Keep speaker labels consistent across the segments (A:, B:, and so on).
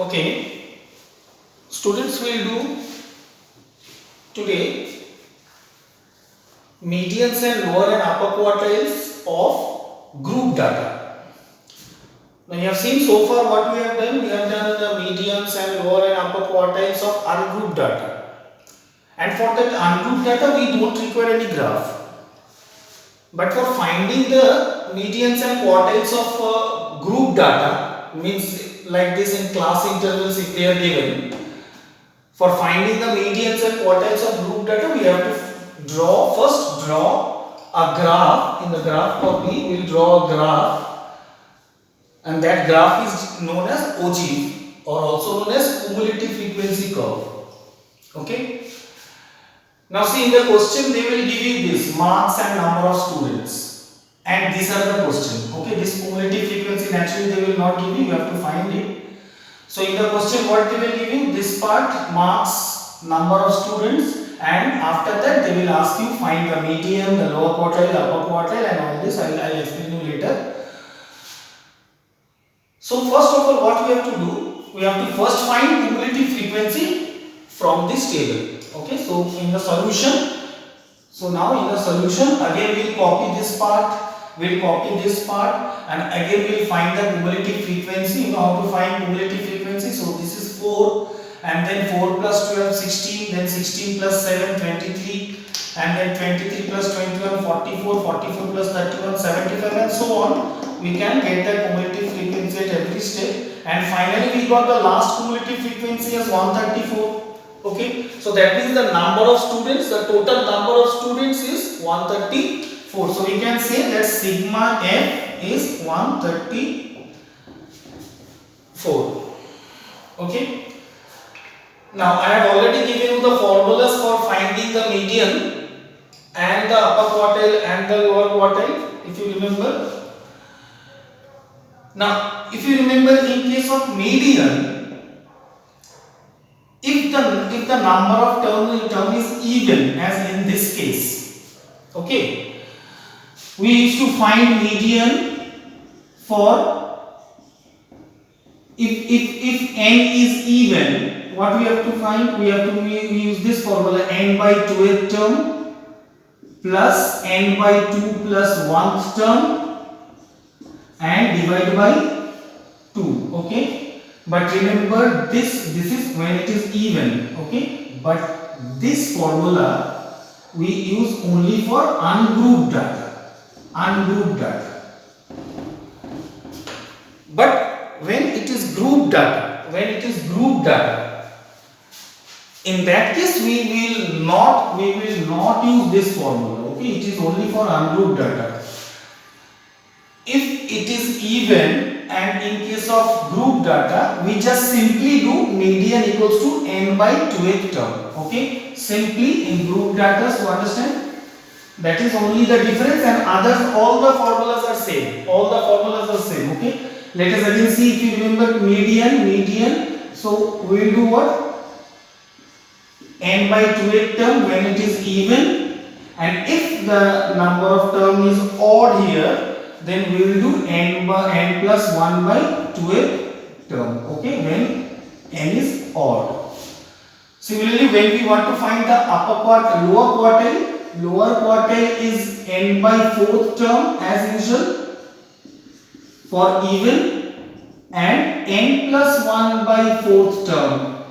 A: Okay, students will do today medians and lower and upper quartiles of group data. Now you have seen so far what we have done. We have done the medians and lower and upper quartiles of ungrouped data. And for that ungrouped data we don't require any graph. But for finding the medians and quartiles of group data, means like this in class intervals if they are given, for finding the medians and quartiles of group data we have to first draw a graph. In the graph copy we will draw a graph, and that graph is known as ogive or also known as cumulative frequency curve. Okay. Now see, in the question they will give you this marks and number of students, and these are the question. Okay, this cumulative frequency naturally they will not give you have to find it. So in the question what they will give you, this part marks, number of students, and after that they will ask you find the median, the lower quartile, upper quartile, and all this I'll explain you later. So first of all what we have to do, we have to first find cumulative frequency from this table. Okay, so in the solution, now in the solution again we will copy this part, and again we will find the cumulative frequency. You know how to find cumulative frequency. So this is 4, and then 4 plus 12 16, then 16 plus 7 23, and then 23 plus 21 44, 44 plus 31 75, and so on. We can get the cumulative frequency at every step, and finally we got the last cumulative frequency as 134. Okay, so that means the number of students, the total number of students is 134. So we can say that sigma f is 134. Okay. Now I have already given you the formulas for finding the median and the upper quartile and the lower quartile, if you remember. Now if you remember, in case of median, if the number of term is even, as in this case, okay, we used to find median for if n is even, what we have to find, we use this formula, n by 2th term plus n by 2 plus 1th term and divide by 2. Okay. But remember this is when it is even. Okay, but this formula we use only for ungrouped data. But when it is grouped data, in that case we will not use this formula. Okay, it is only for ungrouped data. If it is even, and in case of group data we just simply do median equals to n by 2th term. Okay, simply in group data, so understand, that is only the difference, and others all the formulas are same. Okay, let us again see. If you remember median, so we will do what, n by 2th term when it is even, and if the number of term is odd here, then we will do n plus 1 by 2th term. Okay, when n is odd. Similarly, when we want to find the lower quartile is n by 4th term as usual for even, and n plus 1 by 4th term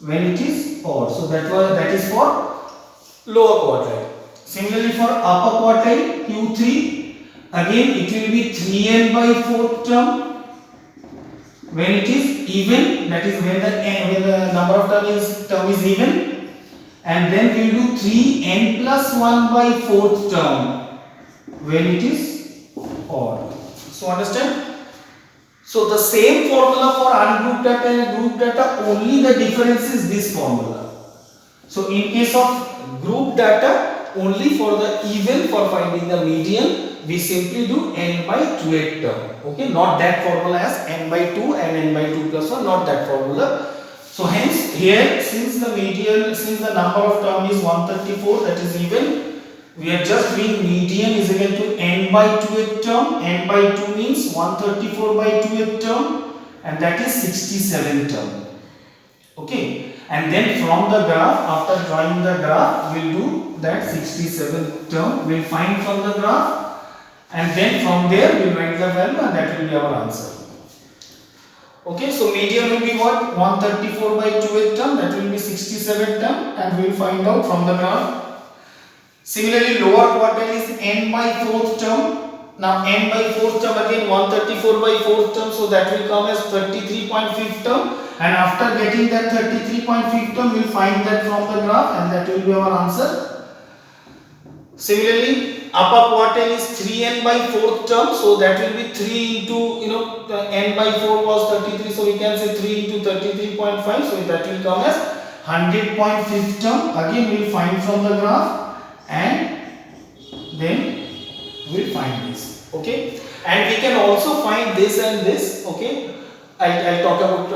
A: when it is odd. So that is for lower quartile. Similarly, for upper quartile Q3, again it will be 3n by 4th term when it is even, that is when the number of term is even, and then we will do 3n plus 1 by 4th term when it is odd. So understand? So the same formula for ungrouped data and group data, only the difference is this formula. So in case of group data, only for the even, for finding the median, we simply do n by 2th term. Okay, not that formula as n by 2 and n by 2 plus 1, not that formula. So hence here, since the number of term is 134, that is even, we are just doing median is equal to n by 2th term. N by 2 means 134 by 2th term and that is 67 term. Okay, and then from the graph, after drawing the graph, we'll do that 67 term, we'll find from the graph, and then from there we'll write the value, and that will be our answer. Okay, so median will be what? 134 by 2 term, that will be 67 term, and we'll find out from the graph. Similarly, lower quartile is n by 4th term. Now n by 4th term, again 134 by 4th term, so that will come as 33.5 term, and after getting that 33.5 term, we'll find that from the graph, and that will be our answer. Similarly, upper quartile is 3n by 4th term, so that will be 3 into, n by 4 was 33, so we can say 3 into 33.5, so that will come as 100.5 term. Again we will find from the graph, and then we will find this. Okay, and we can also find this and this. Okay, I'll talk about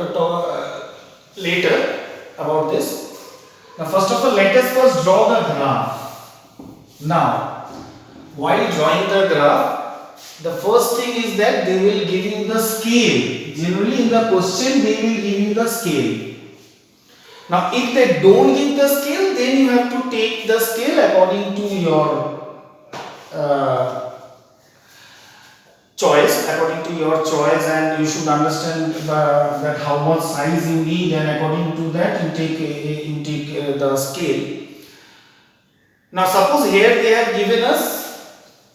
A: later about this. Now first of all, let us first draw the graph. Now, while drawing the graph, the first thing is that they will give you the scale. Generally in the question they will give you the scale. Now if they don't give the scale, then you have to take the scale according to your choice, and you should understand that how much size you need, and according to that you take the scale. Now suppose here they have given us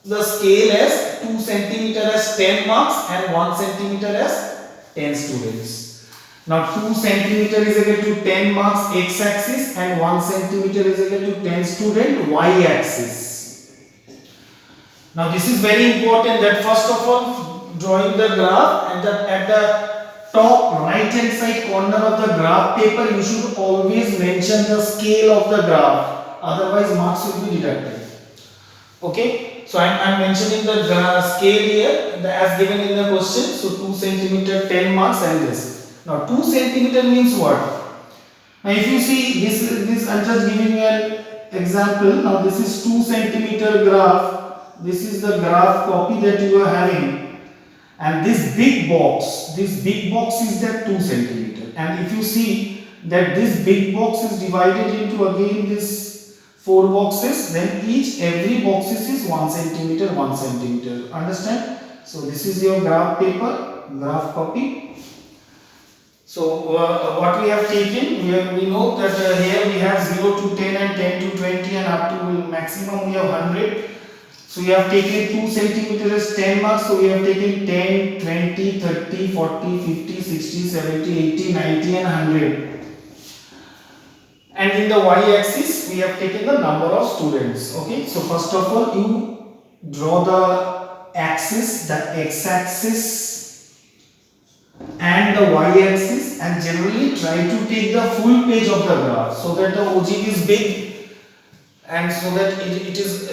A: the scale as 2 cm as 10 marks and 1 cm as 10 students. Now 2 cm is equal to 10 marks x axis, and 1 cm is equal to 10 student y axis. Now this is very important, that first of all, drawing the graph, and at the top right hand side corner of the graph paper you should always mention the scale of the graph. Otherwise marks will be deducted. Okay, so I am mentioning the scale here as given in the question. So 2 cm 10 marks and this. Now 2 cm means what? Now if you see this I am just giving you an example. Now this is 2 cm graph. This is the graph copy that you are having, and this big box is that 2 cm. And if you see that this big box is divided into again this 4 boxes, then every boxes is 1 cm, 1 cm. Understand? So this is your graph paper, graph copy. So what we have taken, we know that here we have 0 to 10 and 10 to 20 and up to maximum we have 100. So we have taken 2 cm as 10 marks. So we have taken 10, 20, 30, 40, 50, 60, 70, 80, 90 and 100. And in the y-axis, we have taken the number of students. Okay, so first of all, you draw the axis, the x-axis and the y-axis, and generally try to take the full page of the graph so that the OGB is big and so that it is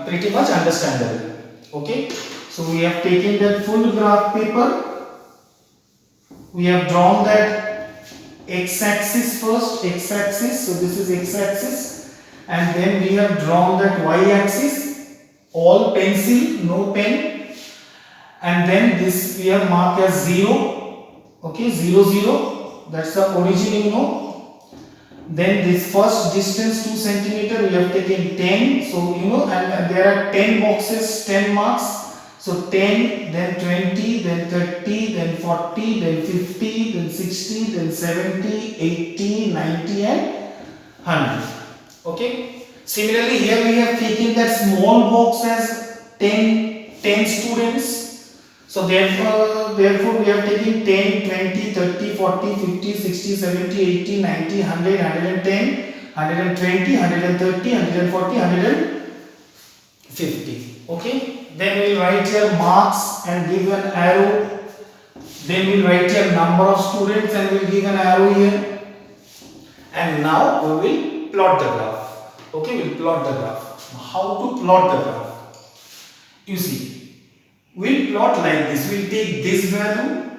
A: pretty much understandable. Okay, so we have taken that full graph paper. We have drawn that x-axis first, x-axis, so this is x-axis, and then we have drawn that y-axis, all pencil, no pen, and then this we have marked as 0, okay, 0, 0, that's the origin, Then this first distance 2 cm, we have taken 10, so and there are 10 boxes, 10 marks. So 10, then 20, then 30, then 40, then 50, then 60, then 70, 80, 90 and 100. Okay. Similarly, here we have taken that small box as 10 students. So therefore we have taken 10, 20, 30, 40, 50, 60, 70, 80, 90, 100, 110, 120, 130, 140, 150. Okay. Then we will write here marks and give an arrow. Then we will write here number of students and we will give an arrow here. And now we will plot the graph. Okay, we will plot the graph. How to plot the graph? You see, we will plot like this. We will take this value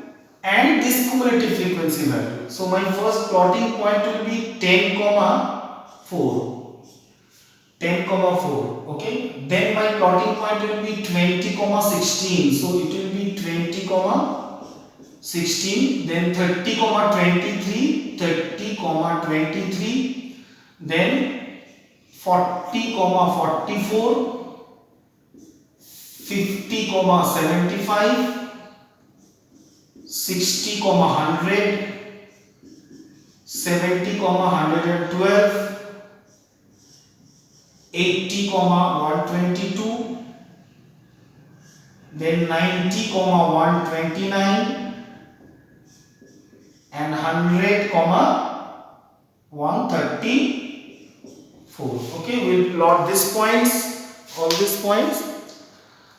A: and this cumulative frequency value. So my first plotting point will be 10, 4. 10, 4. Okay. Then my plotting point will be 20, 16. So it will be 20, 16, then 30 comma 23, 30 comma 23, then 40 comma 44, 50 comma 75, 60 comma 100, 70 comma 112, 80 comma 122, then 90 comma 129, and 100 comma 134. Okay, we'll plot these points, all these points.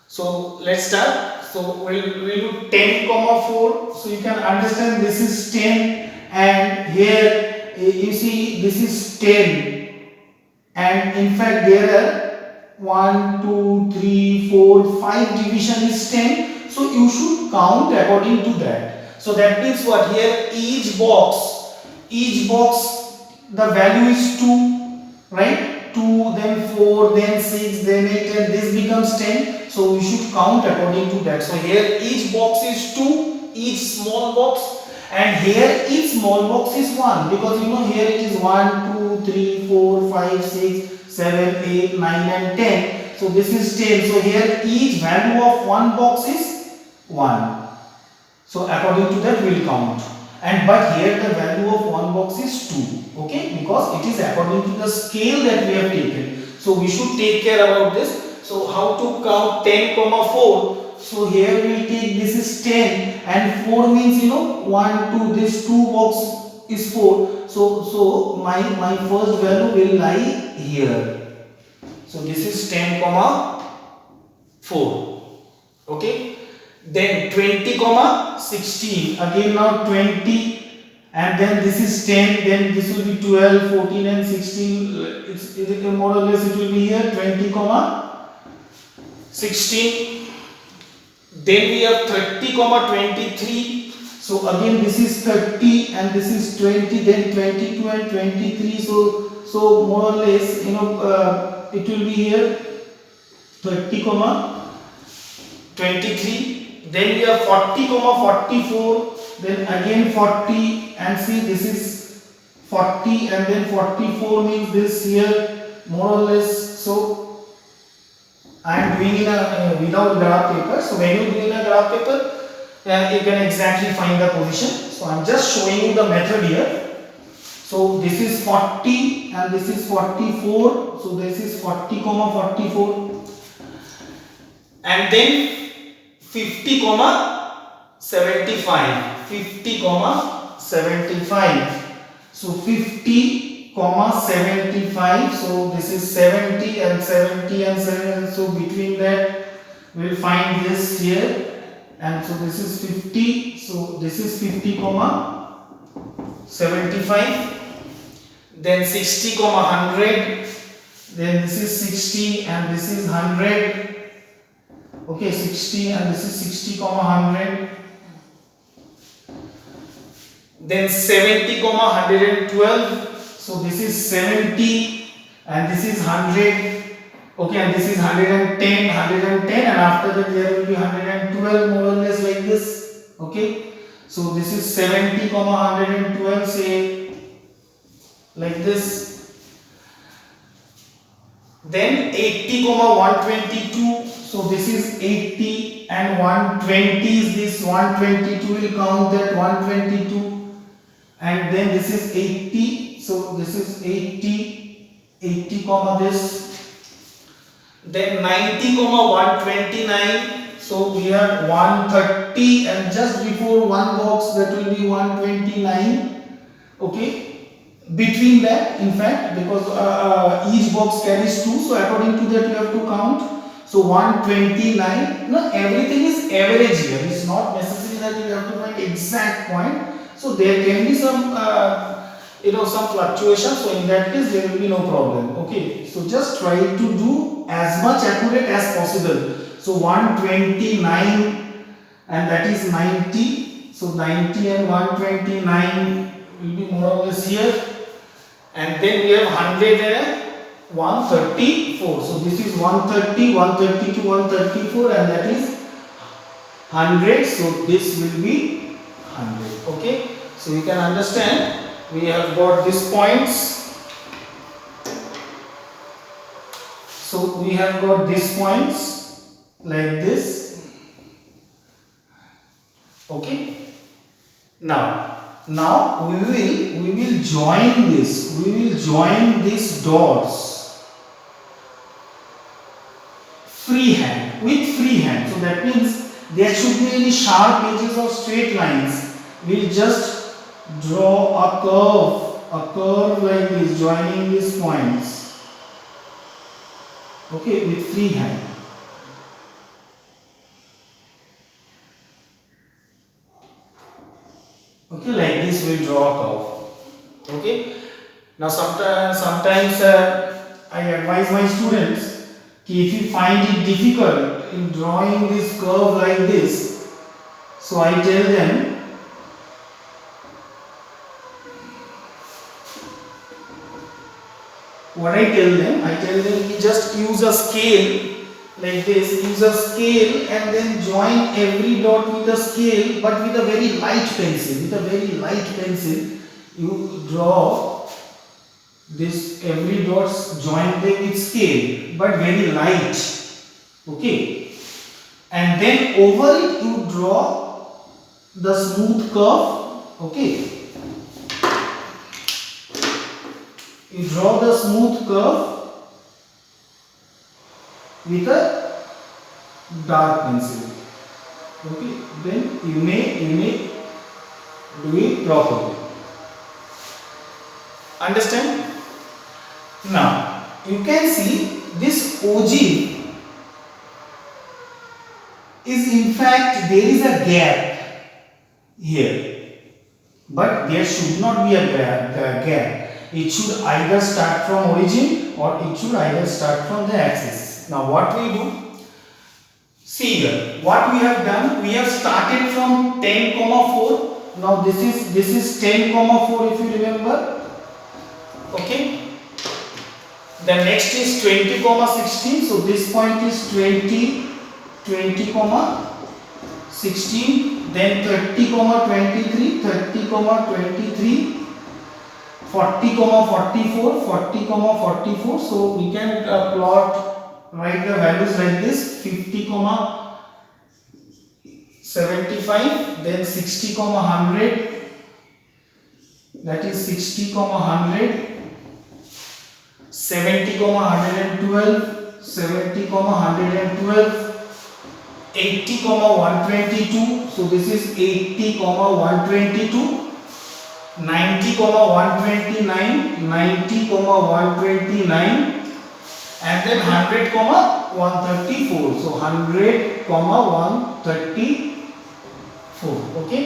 A: So let's start. So we'll do 10 comma 4. So you can understand this is 10, and here you see this is 10, and in fact there are 1 2 3 4 5 division is 10. So you should count according to that. So that means what? Here each box the value is 2, right? 2, then 4, then 6, then 8, and this becomes 10. So we should count according to that. So here each box is 2, each small box, and here each small box is 1, because you know here it is 1 2 3 4 5 6 7 8 9 and 10. So this is 10. So here each value of one box is 1. So according to that we will count. And but here the value of one box is 2. Okay, because it is according to the scale that we have taken. So we should take care about this. So how to count 10 comma 4? So here we will take, this is 10, and 4 means, you know, 1 2, this 2 box is 4. So my first value will lie here. So this is 10 comma 4. Okay. Then 20 comma 16. Again now 20, and then this is 10. Then this will be 12, 14, and 16. It's more or less it will be here 20 comma 16. Then we have 30 comma 23. So again this is 30 and this is 20. Then 22 and 23. So more or less, you know, it will be here 30 comma 23. Then we have 40 comma 44. Then again 40, and see this is 40, and then 44 means this here more or less. So I am doing in a without graph paper. So when you do in a graph paper, you can exactly find the position. So I am just showing you the method here. So this is 40 and this is 44. So this is 40 comma 44, and then 50 comma 75. 50 comma 75. So 50 comma 75. So this is 70 and 70 and 7. So between that we will find this here, and so this is 50. So this is 50 comma 75. Then 60 comma 100. Then this is 60 and this is 100. Okay, 60 and this is 60 comma 100. Then 70 comma 112. So this is 70 and this is 100. Okay, and this is 110, 110, and after that there will be 112, more or less like this. Okay, so this is 70 comma 112, say like this. Then 80 comma 122. So this is 80 and 120 is this. 122 will count that 122, and then this is 80. So this is 80 comma this. Then 90 comma 129. So we have 130, and just before one box that will be 129. Okay. Between that, in fact, because each box carries 2, so according to that you have to count. So 129. No, everything is average here. It's not necessary that you have to find exact point. So there can be some some fluctuation. So in that case there will be no problem. Okay. So just try to do as much accurate as possible. So 129 and that is 90. So 90 and 129 will be more or less here. And then we have 100 and 134. So this is 130, 132, 134, and that is 100. So this will be 100. Okay, so you can understand we have got these points. So we have got these points like this. Okay, now we will join this. We will join these dots freehand, with freehand. So that means there should be any sharp edges or straight lines. We'll just draw a curve like this, joining these points. Okay, with freehand. Okay, like this we'll draw a curve. Okay. Now sometimes I advise my students कि if you find it difficult in drawing this curve like this, so I tell them I tell them you just use a scale like this, use a scale and then join every dot with a scale, but with a very light pencil. With a very light pencil, you draw this every dots, join them with scale, but very light. Okay, and then over it you draw the smooth curve. Okay, you draw the smooth curve with a dark pencil. Okay, then you may do it properly. Understand? Now you can see this ogive is, in fact, there is a gap here, but there should not be a gap. It should either start from origin or it should either start from the axis. Now what we do? See here, what we have done, we have started from 10,4. Now this is 10,4 if you remember. Okay. The next is 20,16. So this point is 20, 16. Then 30,23, 30,23. 40,44, 40,44. So we can write the values like this: 50,75, then 60,100, that is 60,100, 70,112, 70,112, 80,122. So this is 80,122. 90,129, 90,129, and then 100,134. So 100,134. Okay.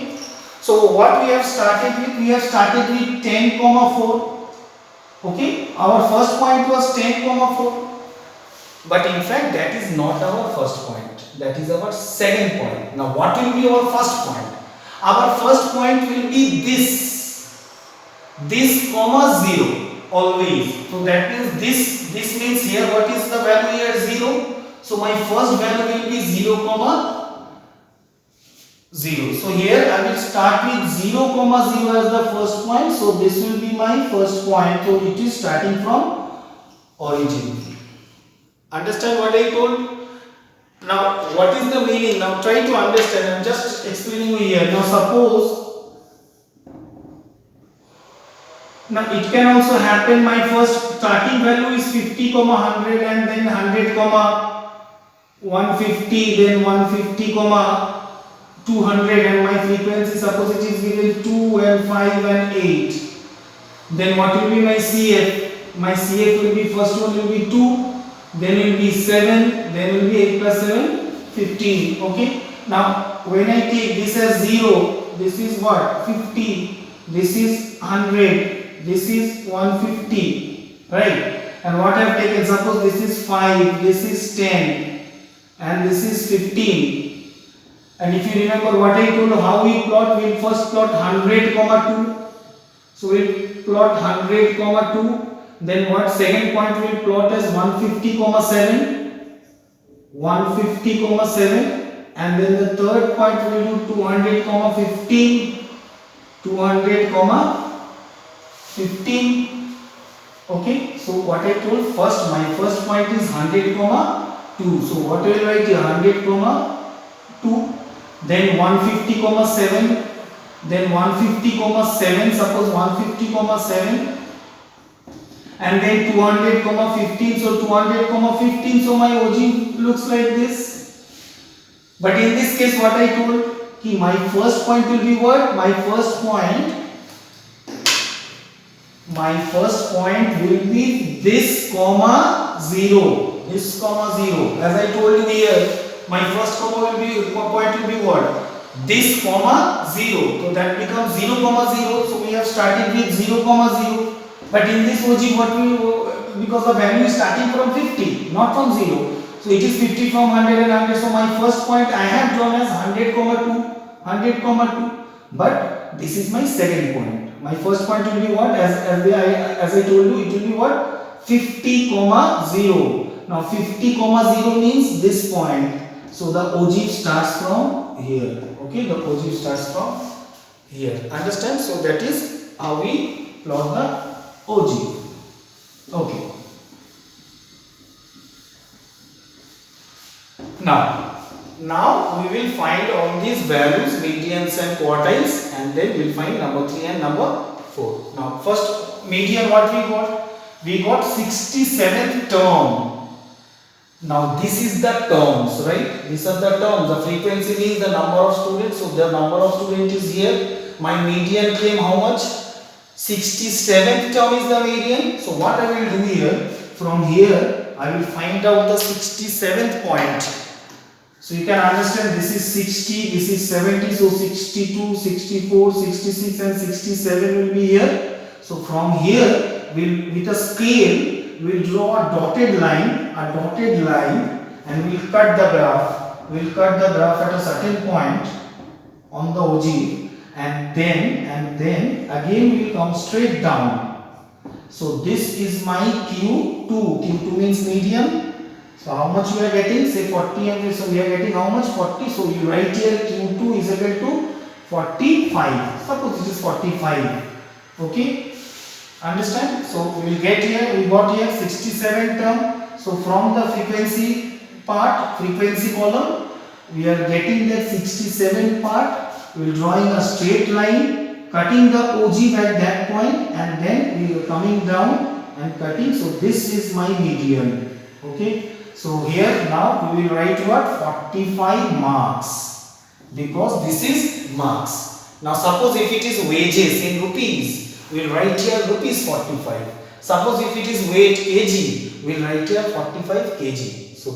A: So what we have started with? We have started with 10,4. Okay. Our first point was 10,4. But in fact, that is not our first point. That is our second point. Now, what will be our first point? Our first point will be this comma 0 always. So that means this means here what is the value here? 0. So my first value will be 0 comma 0. So here I will start with 0 comma 0 as the first point. So this will be my first point. So it is starting from origin. Understand what I told? Now what is the meaning? Now try to understand. I am just explaining you here. Now suppose, now it can also happen my first starting value is 50, 100 and then 100, 150, then 150, 200, and my frequency, suppose it is given 2 and 5 and 8. Then what will be my CF? My CF will be, first one will be 2, then will be 7, then will be 8 plus 7, 15. Okay. Now when I take this as 0, this is what? 50, this is 100. This is 150, right? And what I have taken, suppose this is 5, this is 10, and this is 15. And if you remember what I told, how we plot, we will first plot 100, 2. So we will plot 100, 2. Then what? Second point we will plot as 150, 7. 150, 7. And then the third point we will do 200, 15. 200 comma 15. Okay, so what I told first, my first point is 100 comma 2. So what I will write here, 100 comma 2, then 150 comma 7, then 150 comma 7, suppose 150 comma 7, and then 200 comma 15. So 200 comma 15, so my OG looks like this. But in this case what I told, ki my first point will be what? My first point will be this comma 0. This comma 0. As I told you here, my first point will be what? This comma 0. So that becomes 0 comma 0. So we have started with 0 comma 0. But in this OG, what we, because the value is starting from 50, not from 0. So it is 50 from 100 and 100. So my first point I have drawn as 100 comma 2, 100 comma 2. But this is my second point. My first point will be what? As I told you, it will be what? 50 comma 0. Now 50 comma 0 means this point. So the OG starts from here. Okay, the OG starts from here. Understand? So that is how we plot the OG. Okay. Now we will find all these values, medians and quartiles, and then we will find number 3 and number 4. Now first median, what we got? We got 67th term. Now this is the terms, right? These are the terms. The frequency means the number of students. So the number of students is here. My median came how much? 67th term is the median. So what I will do here, from here I will find out the 67th point. So you can understand, this is 60, this is 70, so 62, 64, 66 and 67 will be here. So from here, with a scale, we will draw a dotted line, and we will cut the graph. We will cut the graph at a certain point on the OG, and then again we will come straight down. So this is my Q2. Q2 means median. So how much we are getting? Say 40, and so we are getting how much? 40. So you write here Q2 is equal to 45. Suppose it is 45. Okay? Understand? So we will get here, we got here 67 term. So from the frequency part, frequency column, we are getting that 67 part. We are drawing a straight line, cutting the OG at that point, and then we are coming down and cutting. So this is my median. Okay? So here now we will write what? 45 marks, because this is marks. Now suppose if it is wages in rupees, we will write here rupees 45. Suppose if it is weight kg, we will write here 45 kg. So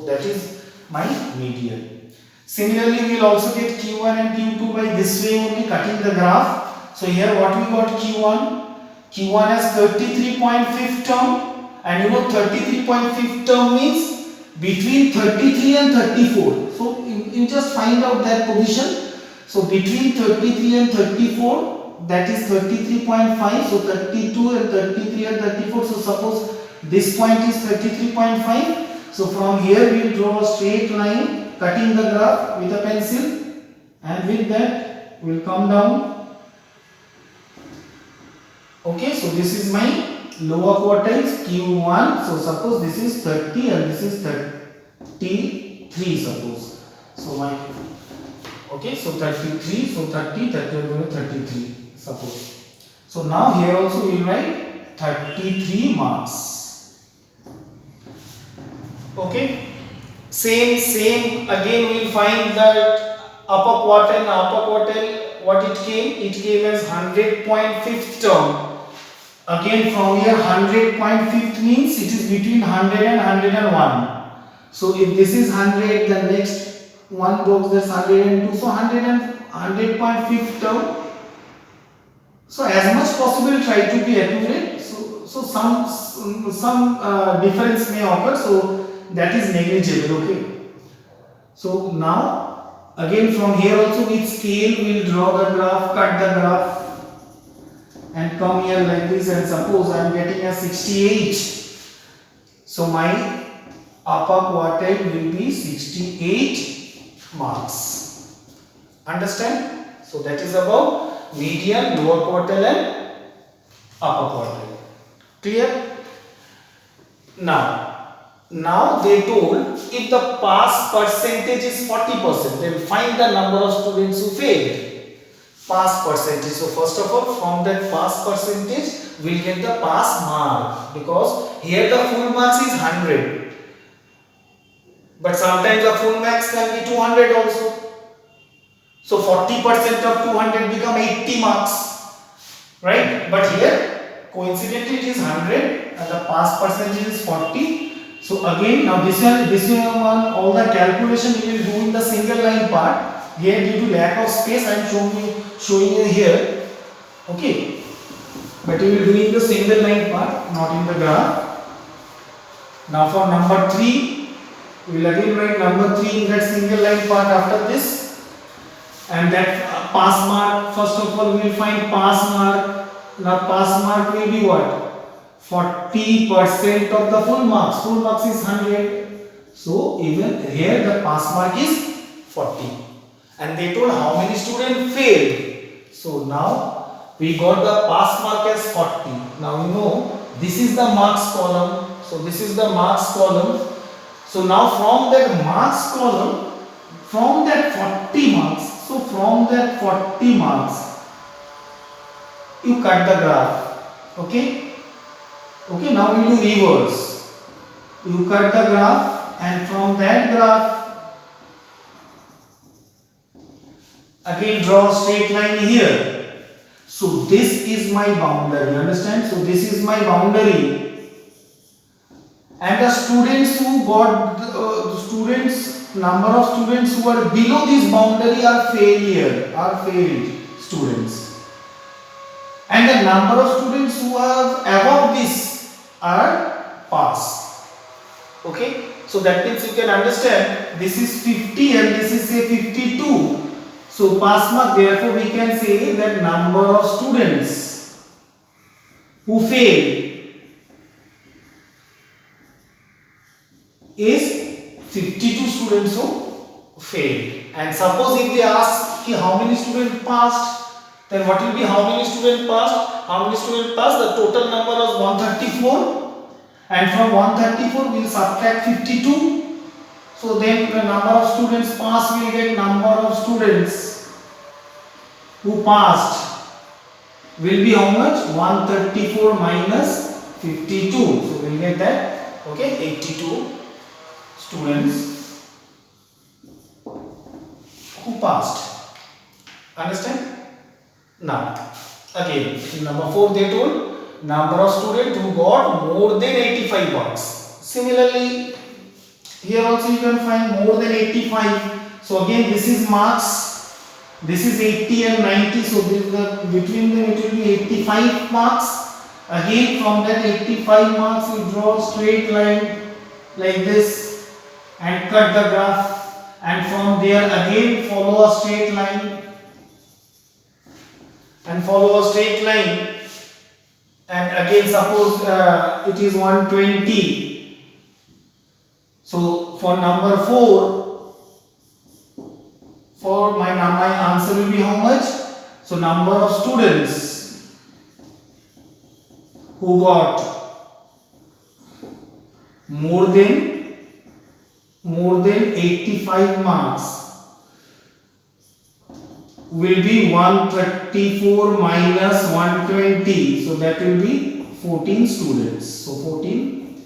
A: that is my median. Similarly, we will also get Q1 and Q2 by this way only, cutting the graph. So here what we got? Q1 has 33.5 term. And you know 33.5 term means between 33 and 34. So you just find out that position. So between 33 and 34, that is 33.5. So 32 and 33 and 34. So suppose this point is 33.5. So from here we will draw a straight line, cutting the graph with a pencil, and with that we will come down. Okay, so this is my lower quartiles Q1. So suppose this is 30 and this is 33, suppose. So my, okay, so 33, so 30, 33, suppose. So now here also we will write 33 marks. Okay, same again we will find that upper quartile, what it came as 100.5 term. Again from here 100.5 means it is between 100 and 101. So if this is 100, the next one box, that's 102. So 100.5 term. So as much possible try to be accurate. So some difference may occur. So that is negligible. Okay. So now again from here also with scale we will draw the graph, cut the graph, and come here like this, and suppose I am getting a 68. So my upper quartile will be 68 marks. Understand? So that is about median, lower quartile and upper quartile. Clear? Now they told if the pass percentage is 40%, then find the number of students who failed. Pass percentage. So first of all, from that pass percentage, we'll get the pass mark, because here the full marks is 100. But sometimes the full marks can be 200 also. So 40% of 200 become 80 marks, right? But here coincidentally it is 100 and the pass percentage is 40. So again, now this one all the calculation we will do in the single line part. Here due to lack of space I am showing you here. Okay, but we will do in the single line part, not in the graph. Now for number 3, we will again write number 3 in that single line part after this. And that pass mark, first of all we will find pass mark. Now pass mark will be what? 40% of the full marks. Full marks is 100. So even here the pass mark is 40. And they told how many students failed. So now we got the pass mark as 40. Now you know this is the marks column. So this is the marks column. So now from that marks column, from that 40 marks, so from that 40 marks, you cut the graph. Okay? Okay, now we do reverse. You cut the graph and from that graph, again draw a straight line here. So this is my boundary, understand? So this is my boundary. And the students who got number of students who are below this boundary are failed students. And the number of students who are above this are pass. Okay, so that means you can understand this is 50 and this is say 52. So pass mark, therefore we can say that number of students who fail is 52 students who failed. And suppose if they ask how many students passed, then what will be how many students passed? How many students passed? The total number was 134, and from 134 we will subtract 52. So then the number of students passed, we will get number of students who passed will be how much? 134 minus 52. So we will get that, okay, 82 students who passed. Understand? Now again in number 4 they told number of students who got more than 85 marks. Similarly here also you can find more than 85. So again this is marks, this is 80 and 90, so between them it will be 85 marks. Again from that 85 marks you draw a straight line like this and cut the graph, and from there again follow a straight line and follow a straight line, and again suppose it is 120. So for number 4, for my answer will be how much? So number of students who got more than 85 marks will be 134 minus 120. So that will be 14 students. So 14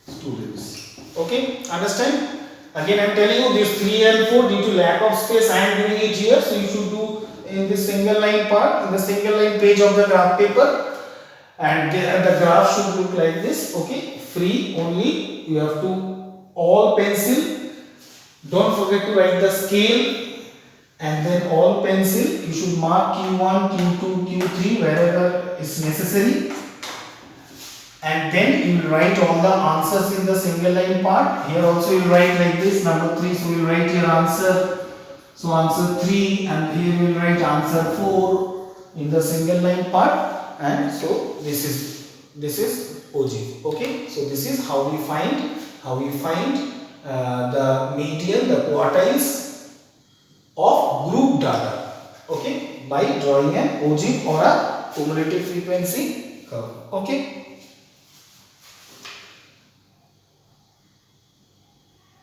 A: students. Okay, understand? Again I am telling you this 3 and 4 due to lack of space I am doing it here. So you should do in this single line part, in the single line page of the graph paper, and the graph should look like this. Okay, free only, you have to all pencil, don't forget to write the scale, and then all pencil, you should mark Q1, Q2, Q3 wherever is necessary, and then you will write all the answers in the single line part. Here also you will write like this, number 3, so you will write your answer, so answer 3, and here you will write answer 4 in the single line part, and so this is OG. Okay, so this is how we find the median, the quartiles of group data. Okay. by drawing an ogive or a cumulative frequency curve. Okay.